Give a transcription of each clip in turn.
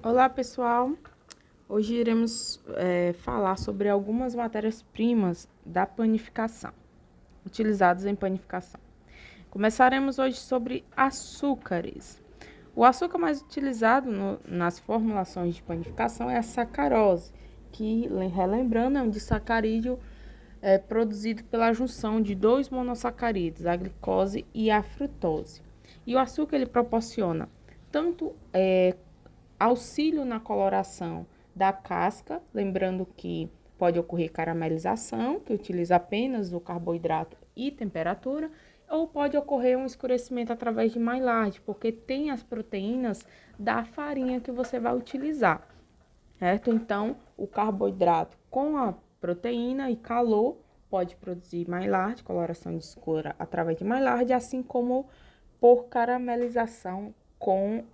Olá, pessoal! Hoje iremos falar sobre algumas matérias-primas da panificação, utilizadas em panificação. Começaremos hoje sobre açúcares. O açúcar mais utilizado nas formulações de panificação é a sacarose, que, relembrando, é um disacarídeo produzido pela junção de dois monossacarídeos, a glicose e a frutose. E o açúcar ele proporciona tanto auxílio na coloração da casca, lembrando que pode ocorrer caramelização, que utiliza apenas o carboidrato e temperatura, ou pode ocorrer um escurecimento através de Maillard, porque tem as proteínas da farinha que você vai utilizar, certo? Então, o carboidrato com a proteína e calor pode produzir Maillard, coloração de escura através de Maillard, assim como por caramelização com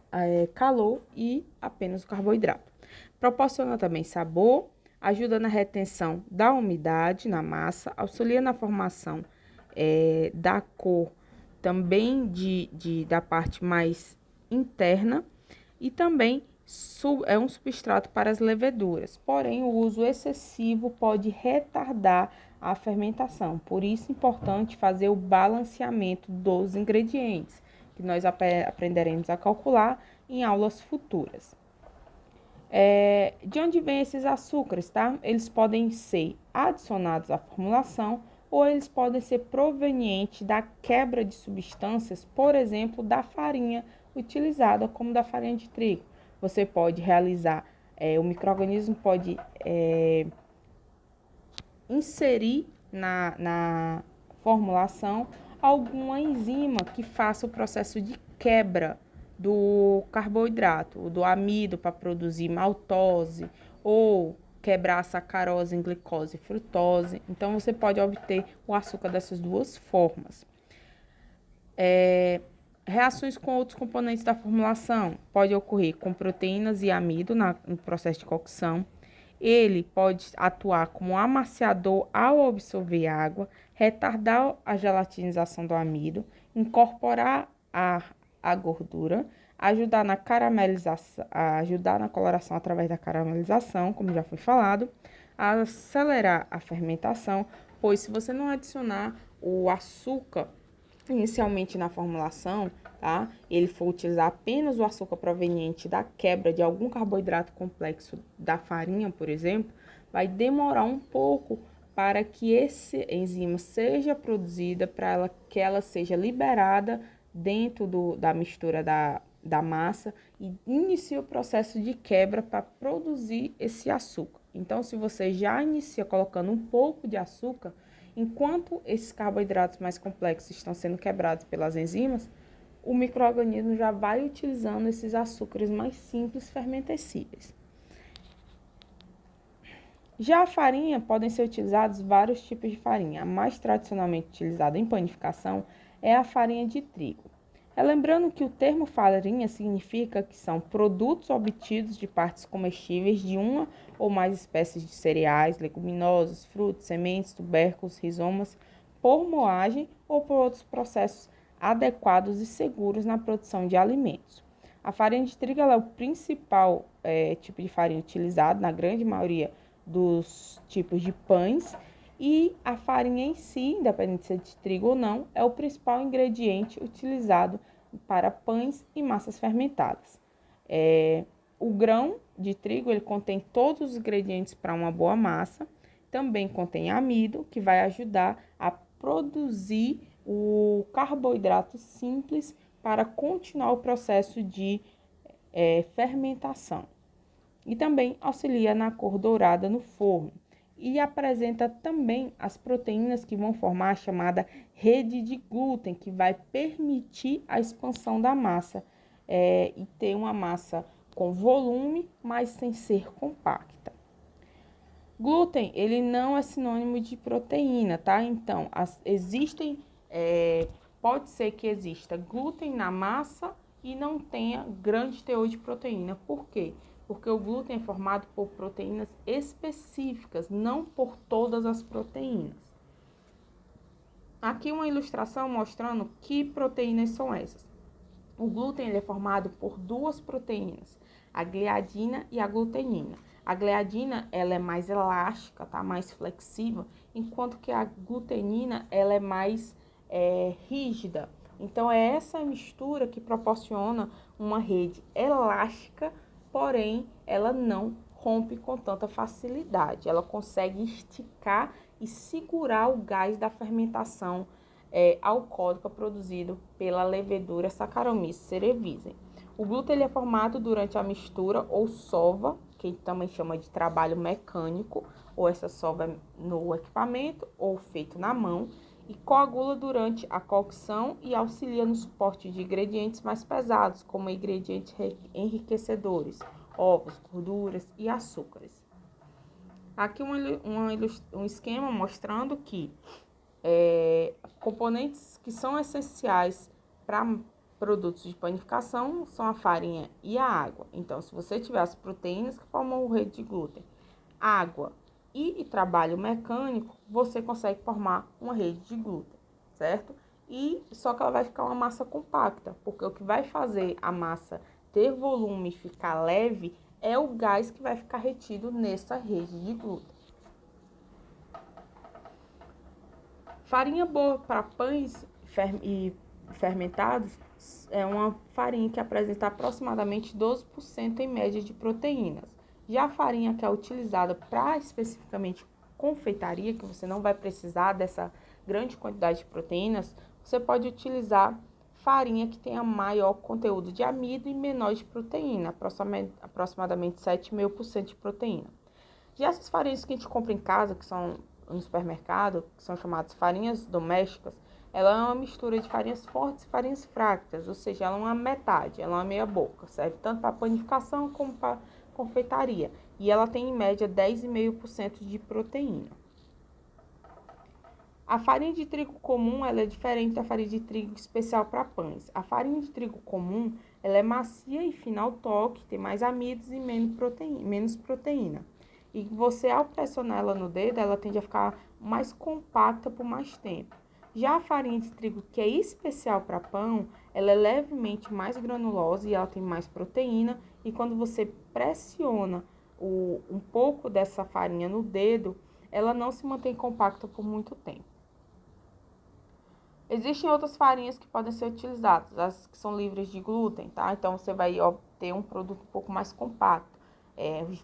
calor e apenas o carboidrato. Proporciona também sabor, ajuda na retenção da umidade na massa, auxilia na formação da cor também da parte mais interna e também é um substrato para as leveduras. Porém, o uso excessivo pode retardar a fermentação. Por isso é importante fazer o balanceamento dos ingredientes, que nós aprenderemos a calcular em aulas futuras. De onde vêm esses açúcares, tá? Eles podem ser adicionados à formulação ou eles podem ser provenientes da quebra de substâncias, por exemplo, da farinha utilizada, como da farinha de trigo. Você pode realizar, o micro-organismo pode inserir na formulação alguma enzima que faça o processo de quebra do carboidrato, do amido para produzir maltose ou quebrar a sacarose em glicose e frutose. Então, você pode obter o açúcar dessas duas formas. Reações com outros componentes da formulação pode ocorrer com proteínas e amido no processo de cocção. Ele pode atuar como amaciador ao absorver água, retardar a gelatinização do amido, incorporar a gordura, ajudar na caramelização, ajudar na coloração através da caramelização, como já foi falado, acelerar a fermentação, pois se você não adicionar o açúcar inicialmente na formulação, tá? Ele for utilizar apenas o açúcar proveniente da quebra de algum carboidrato complexo da farinha, por exemplo, vai demorar um pouco para que esse enzima seja produzida, para que ela seja liberada dentro da mistura da massa e inicie o processo de quebra para produzir esse açúcar. Então, se você já inicia colocando um pouco de açúcar, enquanto esses carboidratos mais complexos estão sendo quebrados pelas enzimas, o micro-organismo já vai utilizando esses açúcares mais simples fermentescíveis. Já a farinha, podem ser utilizados vários tipos de farinha. A mais tradicionalmente utilizada em panificação é a farinha de trigo. Lembrando que o termo farinha significa que são produtos obtidos de partes comestíveis de uma ou mais espécies de cereais, leguminosas, frutos, sementes, tubérculos, rizomas, por moagem ou por outros processos adequados e seguros na produção de alimentos. A farinha de trigo é o principal tipo de farinha utilizado na grande maioria dos tipos de pães e a farinha em si, independente de ser de trigo ou não, é o principal ingrediente utilizado para pães e massas fermentadas. O grão de trigo ele contém todos os ingredientes para uma boa massa, também contém amido, que vai ajudar a produzir o carboidrato simples para continuar o processo de fermentação. E também auxilia na cor dourada no forno. E apresenta também as proteínas que vão formar a chamada rede de glúten, que vai permitir a expansão da massa e ter uma massa com volume, mas sem ser compacta. Glúten, ele não é sinônimo de proteína, tá? Então, pode ser que exista glúten na massa e não tenha grande teor de proteína. Por quê? Porque o glúten é formado por proteínas específicas, não por todas as proteínas. Aqui uma ilustração mostrando que proteínas são essas. O glúten ele é formado por duas proteínas, a gliadina e a glutenina. A gliadina ela é mais elástica, tá? Mais flexível, enquanto que a glutenina ela é mais rígida. Então é essa mistura que proporciona uma rede elástica, porém ela não rompe com tanta facilidade. Ela consegue esticar e segurar o gás da fermentação alcoólica produzido pela levedura Saccharomyces cerevisiae. O glúten ele é formado durante a mistura ou sova, que também chama de trabalho mecânico, ou essa sova é no equipamento ou feito na mão, e coagula durante a cocção e auxilia no suporte de ingredientes mais pesados, como ingredientes enriquecedores, ovos, gorduras e açúcares. Aqui um esquema mostrando que componentes que são essenciais para produtos de panificação são a farinha e a água. Então, se você tiver as proteínas que formam o rede de glúten, água e trabalho mecânico, você consegue formar uma rede de glúten, certo? E só que ela vai ficar uma massa compacta, porque o que vai fazer a massa ter volume e ficar leve é o gás que vai ficar retido nessa rede de glúten. Farinha boa para pães e fermentados é uma farinha que apresenta aproximadamente 12% em média de proteínas. Já a farinha que é utilizada para especificamente confeitaria, que você não vai precisar dessa grande quantidade de proteínas, você pode utilizar farinha que tenha maior conteúdo de amido e menor de proteína, aproximadamente 7,5% de proteína. Já essas farinhas que a gente compra em casa, que são no supermercado, que são chamadas farinhas domésticas, ela é uma mistura de farinhas fortes e farinhas fracas, ou seja, ela é uma metade, ela é uma meia boca, serve tanto para panificação como para confeitaria. E ela tem em média 10,5% de proteína. A farinha de trigo comum ela é diferente da farinha de trigo especial para pães. A farinha de trigo comum ela é macia e fina ao toque, tem mais amidos e menos proteína. E você, ao pressionar ela no dedo, ela tende a ficar mais compacta por mais tempo. Já a farinha de trigo, que é especial para pão, ela é levemente mais granulosa e ela tem mais proteína. E quando você pressiona um pouco dessa farinha no dedo, ela não se mantém compacta por muito tempo. Existem outras farinhas que podem ser utilizadas, as que são livres de glúten, tá? Então, você vai obter um produto um pouco mais compacto.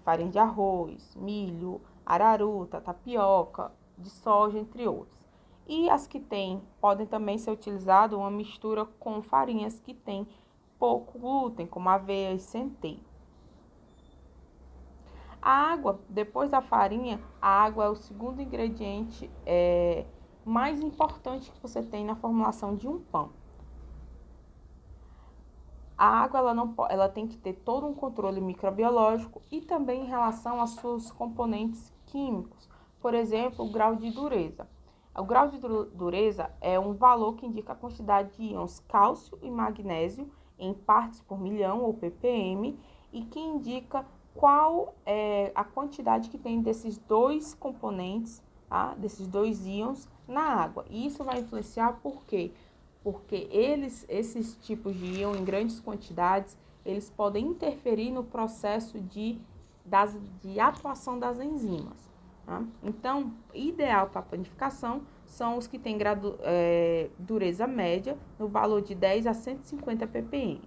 Farinha de arroz, milho, araruta, tapioca, de soja, entre outros. E as que podem também ser utilizadas uma mistura com farinhas que têm pouco glúten, como aveia e centeio. A água, depois da farinha, a água é o segundo ingrediente mais importante que você tem na formulação de um pão. A água ela tem que ter todo um controle microbiológico e também em relação aos seus componentes químicos. Por exemplo, o grau de dureza. O grau de dureza é um valor que indica a quantidade de íons cálcio e magnésio em partes por milhão, ou ppm, e que indica qual é a quantidade que tem desses dois componentes, tá? Desses dois íons na água. E isso vai influenciar por quê? Porque esses tipos de íon em grandes quantidades, eles podem interferir no processo de atuação das enzimas. Tá? Então, ideal para a panificação são os que têm dureza média, no valor de 10 a 150 ppm.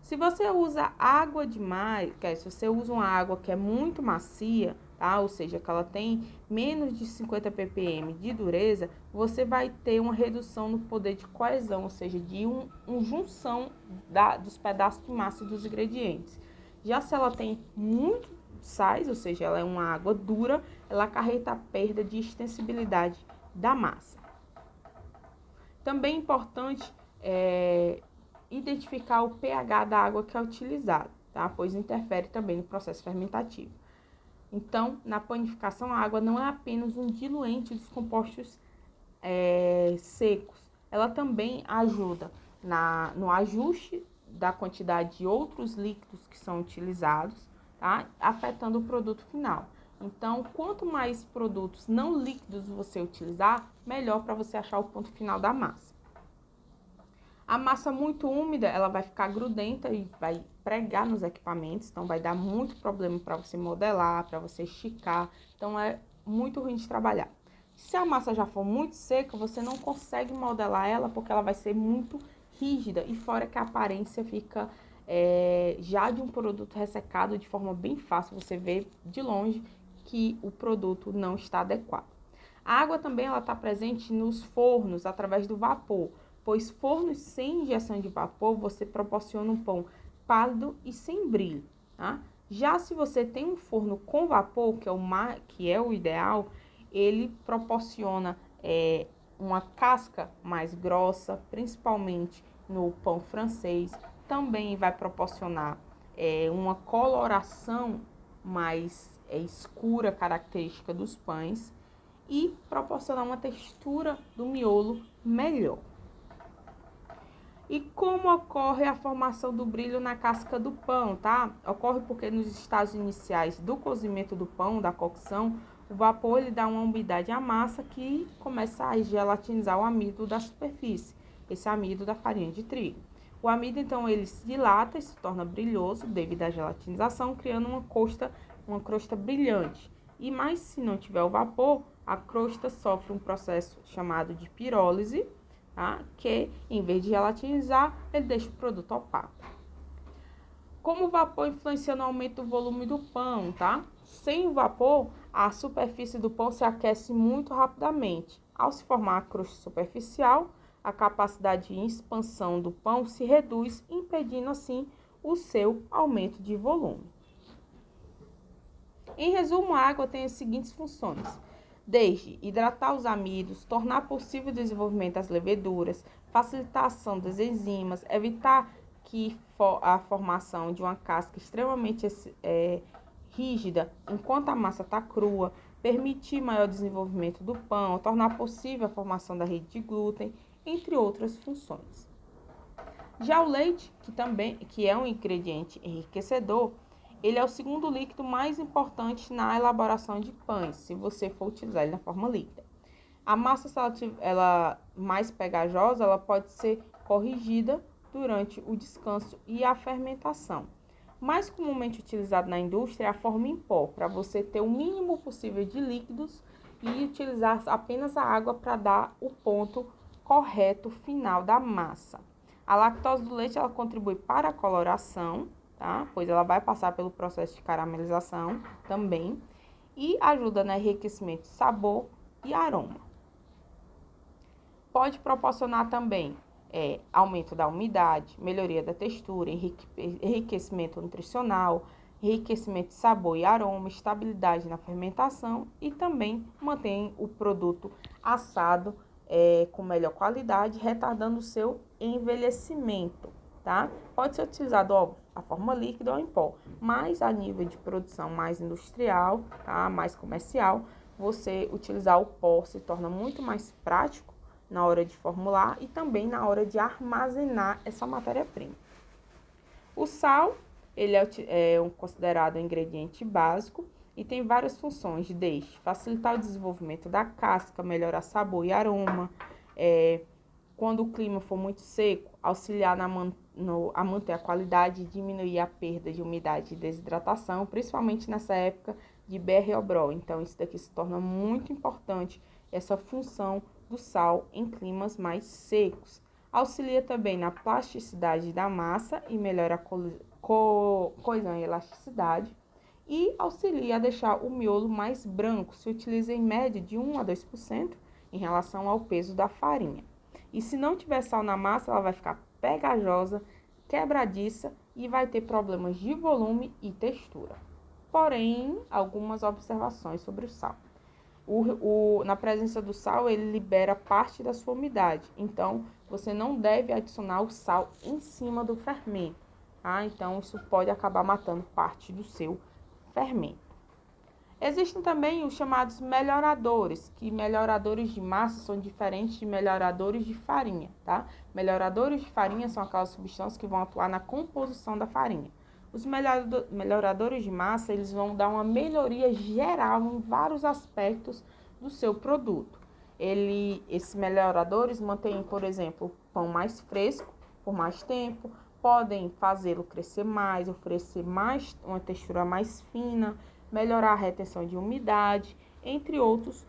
Se você usa água demais, se você usa uma água que é muito macia, tá? Ou seja, que ela tem menos de 50 ppm de dureza, você vai ter uma redução no poder de coesão, ou seja, de uma junção dos pedaços de massa dos ingredientes. Já se ela tem muito sais, ou seja, ela é uma água dura, ela acarreta a perda de extensibilidade da massa. Também é importante identificar o pH da água que é utilizada, tá? Pois interfere também no processo fermentativo. Então, na panificação, a água não é apenas um diluente dos compostos secos. Ela também ajuda no ajuste da quantidade de outros líquidos que são utilizados, tá? Afetando o produto final. Então, quanto mais produtos não líquidos você utilizar, melhor para você achar o ponto final da massa. A massa muito úmida, ela vai ficar grudenta e vai pregar nos equipamentos, então vai dar muito problema para você modelar, para você esticar, então é muito ruim de trabalhar. Se a massa já for muito seca, você não consegue modelar ela porque ela vai ser muito rígida e fora que a aparência fica já de um produto ressecado de forma bem fácil, você vê de longe que o produto não está adequado. A água também está presente nos fornos através do vapor, pois fornos sem injeção de vapor, você proporciona um pão pálido e sem brilho, tá? Já se você tem um forno com vapor, que é o ideal, ele proporciona uma casca mais grossa, principalmente no pão francês. Também vai proporcionar uma coloração mais escura, característica dos pães, e proporcionar uma textura do miolo melhor. E como ocorre a formação do brilho na casca do pão, tá? Ocorre porque nos estágios iniciais do cozimento do pão, da cocção, o vapor ele dá uma umidade à massa que começa a gelatinizar o amido da superfície, esse amido da farinha de trigo. O amido, então, ele se dilata e se torna brilhoso devido à gelatinização, criando uma crosta brilhante. E mais se não tiver o vapor, a crosta sofre um processo chamado de pirólise, tá? Que em vez de gelatinizar, ele deixa o produto opaco. Como o vapor influencia no aumento do volume do pão, tá? Sem o vapor, a superfície do pão se aquece muito rapidamente. Ao se formar a crosta superficial, a capacidade de expansão do pão se reduz, impedindo assim o seu aumento de volume. Em resumo, a água tem as seguintes funções: desde hidratar os amidos, tornar possível o desenvolvimento das leveduras, facilitar a ação das enzimas, evitar que a formação de uma casca extremamente rígida enquanto a massa está crua, permitir maior desenvolvimento do pão, tornar possível a formação da rede de glúten, entre outras funções. Já o leite, que é um ingrediente enriquecedor, ele é o segundo líquido mais importante na elaboração de pães, se você for utilizar ele na forma líquida. A massa, se ela mais pegajosa, ela pode ser corrigida durante o descanso e a fermentação. Mais comumente utilizado na indústria é a forma em pó, para você ter o mínimo possível de líquidos e utilizar apenas a água para dar o ponto correto final da massa. A lactose do leite ela contribui para a coloração, tá? Pois ela vai passar pelo processo de caramelização também e ajuda no enriquecimento de sabor e aroma. Pode proporcionar também aumento da umidade, melhoria da textura, enriquecimento nutricional, enriquecimento de sabor e aroma, estabilidade na fermentação e também mantém o produto assado com melhor qualidade, retardando o seu envelhecimento, tá? Pode ser utilizado, óbvio, a forma líquida ou em pó, mas a nível de produção mais industrial, tá? Mais comercial, você utilizar o pó se torna muito mais prático na hora de formular e também na hora de armazenar essa matéria-prima. O sal, ele é considerado um ingrediente básico e tem várias funções, desde facilitar o desenvolvimento da casca, melhorar sabor e aroma, quando o clima for muito seco, auxiliar a manter a qualidade e diminuir a perda de umidade e desidratação, principalmente nessa época de BR-Obrol. Então, isso daqui se torna muito importante, essa função do sal em climas mais secos. Auxilia também na plasticidade da massa e melhora a coesão e elasticidade. E auxilia a deixar o miolo mais branco, se utiliza em média de 1 a 2% em relação ao peso da farinha. E se não tiver sal na massa, ela vai ficar pegajosa, quebradiça e vai ter problemas de volume e textura. Porém, algumas observações sobre o sal. Na presença do sal, ele libera parte da sua umidade. Então, você não deve adicionar o sal em cima do fermento, tá? Então, isso pode acabar matando parte do seu fermento. Existem também os chamados melhoradores, que melhoradores de massa são diferentes de melhoradores de farinha, tá? Melhoradores de farinha são aquelas substâncias que vão atuar na composição da farinha. Os melhoradores de massa, eles vão dar uma melhoria geral em vários aspectos do seu produto. Esses melhoradores mantêm, por exemplo, o pão mais fresco, por mais tempo, podem fazê-lo crescer mais, oferecer mais uma textura mais fina, melhorar a retenção de umidade, entre outros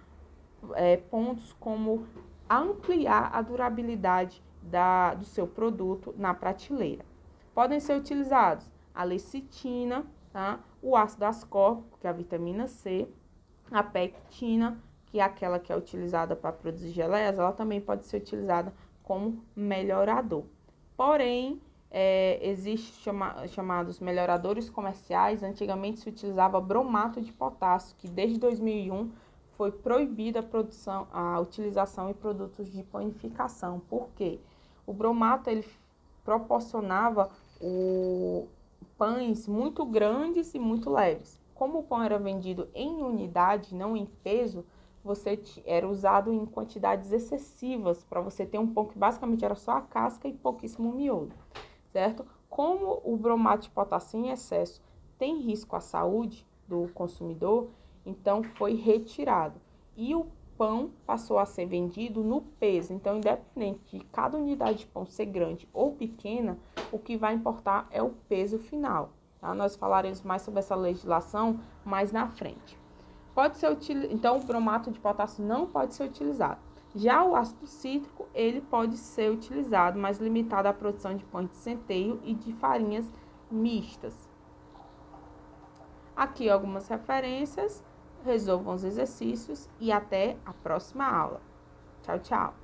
pontos, como ampliar a durabilidade do seu produto na prateleira. Podem ser utilizados a lecitina, tá? O ácido ascórbico, que é a vitamina C, a pectina, que é aquela que é utilizada para produzir geleias, ela também pode ser utilizada como melhorador. Porém, existem chamados melhoradores comerciais. Antigamente se utilizava bromato de potássio, que desde 2001 foi proibida a utilização em produtos de panificação. Por quê? O bromato ele proporcionava pães muito grandes e muito leves. Como o pão era vendido em unidade, não em peso, era usado em quantidades excessivas para você ter um pão que basicamente era só a casca e pouquíssimo miolo, certo? Como o bromato de potássio em excesso tem risco à saúde do consumidor, então foi retirado. E o pão passou a ser vendido no peso. Então, independente de cada unidade de pão ser grande ou pequena, o que vai importar é o peso final. Tá? Nós falaremos mais sobre essa legislação mais na frente. Então, o bromato de potássio não pode ser utilizado. Já o ácido cítrico, ele pode ser utilizado, mas limitado à produção de pães de centeio e de farinhas mistas. Aqui algumas referências, resolvam os exercícios e até a próxima aula. Tchau, tchau!